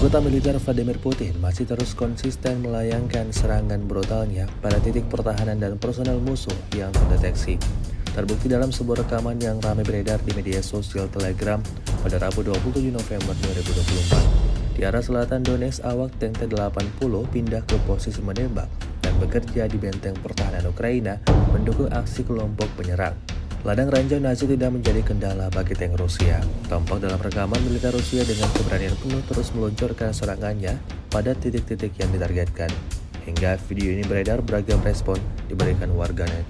Anggota militer Vladimir Putin masih terus konsisten melayangkan serangan brutalnya pada titik pertahanan dan personel musuh yang terdeteksi. Terbukti dalam sebuah rekaman yang ramai beredar di media sosial Telegram pada Rabu 27 November 2024. Di arah Selatan Donetsk, awak T-80 pindah ke posisi menembak dan bekerja di Benteng Pertahanan Ukraina mendukung aksi kelompok penyerang. Ladang Ranjau tidak menjadi kendala bagi tank Rusia. Tampak dalam rekaman militer Rusia dengan keberanian penuh terus meluncurkan serangannya pada titik-titik yang ditargetkan. Hingga video ini beredar, beragam respon diberikan warganet.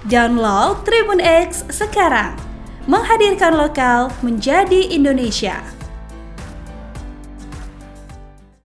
Download Tribun X sekarang, menghadirkan lokal menjadi Indonesia.